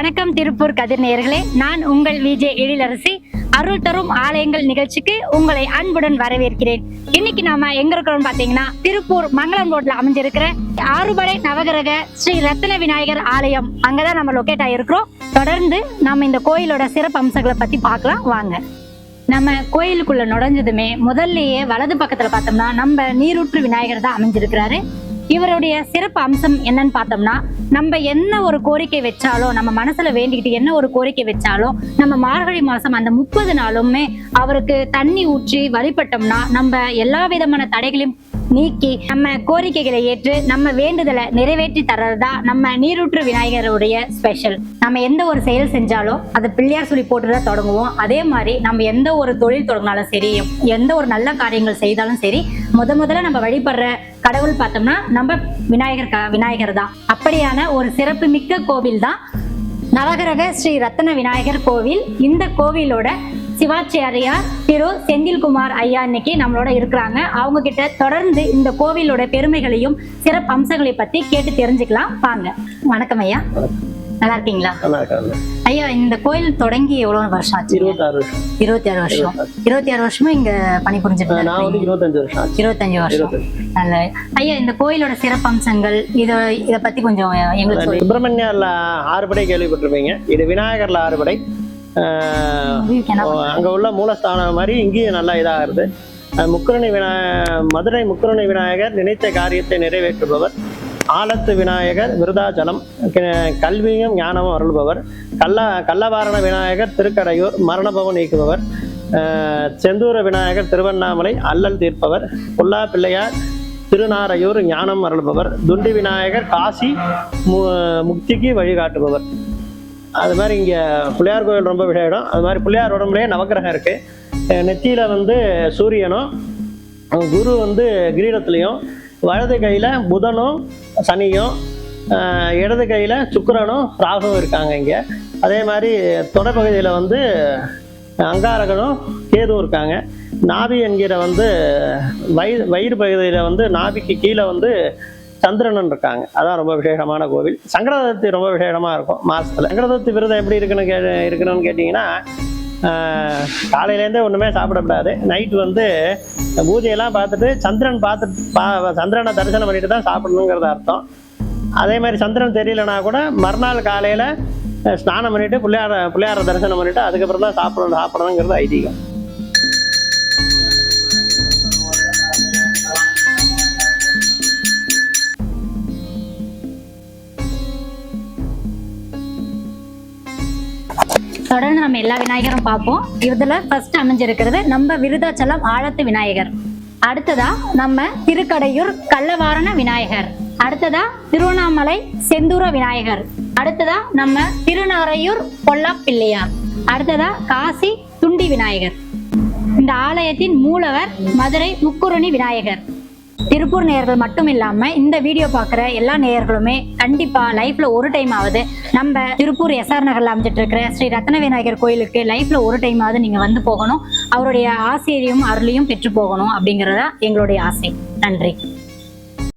வணக்கம் திருப்பூர் கதிர் நேயர்களே, நான் உங்கள் விஜய் எழிலரசி. அருள் தரும் ஆலயங்கள் நிகழ்ச்சிக்கு உங்களை அன்புடன் வரவேற்கிறேன். இன்னைக்கு நாம எங்க இருக்கிறோம் பாத்தீங்கன்னா, திருப்பூர் மங்களம் ரோட்ல அமைஞ்சிருக்கிற ஆறுபடை நவகிரக ஸ்ரீ ரத்ன விநாயகர் ஆலயம். அங்கதான் நம்ம லொக்கேட் ஆகிருக்கிறோம். தொடர்ந்து நம்ம இந்த கோயிலோட சிறப்பு அம்சங்களை பத்தி பார்க்கலாம் வாங்க. நம்ம கோயிலுக்குள்ள நுழைஞ்சதுமே முதல்லயே வலது பக்கத்துல பார்த்தோம்னா நம்ம நீரூற்று விநாயகர் தான் அமைஞ்சிருக்கிறாரு. இவருடைய சிறப்பு அம்சம் என்னன்னு பார்த்தோம்னா, நம்ம என்ன ஒரு கோரிக்கை வச்சாலும், நம்ம மனசுல வேண்டிக்கிட்டு என்ன ஒரு கோரிக்கை வச்சாலும், நம்ம மார்கழி மாசம் அந்த 30 நாளுமே அவருக்கு தண்ணி ஊற்றி வழிபட்டோம்னா நம்ம எல்லா விதமான தடைகளையும் நீக்கி நம்ம கோரிக்கைகளை ஏற்று நம்ம வேண்டுதலை நிறைவேற்றி தர்றதுதான் நம்ம நீரூற்று விநாயகருடைய ஸ்பெஷல். நம்ம எந்த ஒரு செயல் செஞ்சாலும் அதை பிள்ளையார் சொல்லி போட்டுதான் தொடங்குவோம். அதே மாதிரி நம்ம எந்த ஒரு தொழில் தொடங்கினாலும் சரி, எந்த ஒரு நல்ல காரியங்கள் செய்தாலும் சரி, முதல்ல நம்ம வழிபடுற கடவுள் பார்த்தோம்னா நம்ம விநாயகர் தான். அப்படியான ஒரு சிறப்பு மிக்க கோவில் தான் நவகிரக ஸ்ரீ ரத்ன விநாயகர் கோவில். இந்த கோவிலோட சிவாச்சாரியார் திரு செந்தில்குமார் ஐயா இன்னைக்கு நம்மளோட இருக்கிறாங்க. அவங்க கிட்ட தொடர்ந்து இந்த கோவிலோட பெருமைகளையும் சிறப்பு அம்சங்களை பத்தி கேட்டு தெரிஞ்சுக்கலாம் வாங்க. வணக்கம் ஐயா, நல்லா இருக்கீங்களா? ஐயா, இந்த கோயில் தொடங்கி எவ்வளவு வருஷம் ஆச்சு? 26 வருஷம். 26 வருஷமா இங்க பணிபுரிஞ்சிட்டு 25 வருஷம். நல்ல ஐயா, இந்த கோயிலோட சிறப்பு அம்சங்கள் இத பத்தி கொஞ்சம் எங்களுக்கு. சுப்பிரமணியர்ல 6 படை கேள்விப்பட்டிருப்பீங்க. இது விநாயகர்ல 6 படை. அங்க உள்ள மூலஸ்தானம் மாதிரி இங்கேயும் நல்லா இதாகிறது. மதுரை முக்குரணி விநாயகர் நினைத்த காரியத்தை நிறைவேற்றுபவர். ஆலத்து விநாயகர் விருதாச்சலம் கல்வியும் ஞானமும் அருள்பவர். கள்ளவாரண விநாயகர் திருக்கடையூர் மரணபவம் நீக்குபவர். செந்தூர விநாயகர் திருவண்ணாமலை அல்லல் தீர்ப்பவர். புல்லா பிள்ளையார் திருநாரையூர் ஞானம் அருள்பவர். துண்டி விநாயகர் காசி முக்திக்கு வழிகாட்டுபவர். அது மாதிரி இங்கே பிள்ளையார் கோயில் ரொம்ப விளையாடும். அது மாதிரி பிள்ளையார் உடம்புலேயே நவகிரகம் இருக்குது. நெத்தியில் சூரியனும் குரு கிரீடத்துலேயும், வலது கையில் புதனும் சனியும், இடது கையில் சுக்கிரனும் ராகுவும் இருக்காங்க இங்கே. அதே மாதிரி தொடப்பகுதியில் அங்காரகனும் கேதுவும் இருக்காங்க. நாபி என்கிற வயிறு பகுதியில் நாபிக்கு கீழே சந்திரனன் இருக்காங்க. அதான் ரொம்ப விசேஷமான கோவில். சங்கரதத்தி ரொம்ப விசேஷமாக இருக்கும் மாதத்தில். சங்கரதத்தி விரதம் எப்படி இருக்கணும்னு கேட்டிங்கன்னா, காலையிலேருந்தே ஒன்றுமே சாப்பிடக்கூடாது. நைட்டு பூஜையெல்லாம் பார்த்துட்டு சந்திரனை தரிசனம் பண்ணிட்டு தான் சாப்பிடணுங்கிறது அர்த்தம். அதே மாதிரி சந்திரன் தெரியலனா கூட மறுநாள் காலையில் ஸ்நானம் பண்ணிவிட்டு பிள்ளையார தரிசனம் பண்ணிவிட்டு அதுக்கப்புறம் தான் சாப்பிடணுங்கிறது ஐதீகம். தொடர்ந்து நம்ம எல்லா விநாயகரும் பார்ப்போம். இதுல ஃபர்ஸ்ட் அமைஞ்சிருக்கிறது நம்ம விருதாச்சலம் ஆழத்து விநாயகர். அடுத்ததா நம்ம திருக்கடையூர் கள்ளவாரண விநாயகர். அடுத்ததா திருவண்ணாமலை செந்தூர விநாயகர். அடுத்ததா நம்ம திருநாரையூர் பொல்லா பிள்ளையார். அடுத்ததா காசி துண்டி விநாயகர். இந்த ஆலயத்தின் மூலவர் மதுரை முக்குரணி விநாயகர். திருப்பூர் நேயர்கள் மட்டும் இல்லாம இந்த வீடியோ பார்க்குற எல்லா நேயர்களுமே கண்டிப்பா லைஃப்ல ஒரு டைம் ஆகுது நம்ம திருப்பூர் SR நகர்ல அமைஞ்சிட்டு இருக்கிற ஸ்ரீ ரத்ன விநாயகர் கோயிலுக்கு லைஃப்ல ஒரு டைம் ஆகுது நீங்க போகணும். அவருடைய ஆசையையும் அருளையும் பெற்று போகணும் அப்படிங்கறதா எங்களுடைய ஆசை. நன்றி.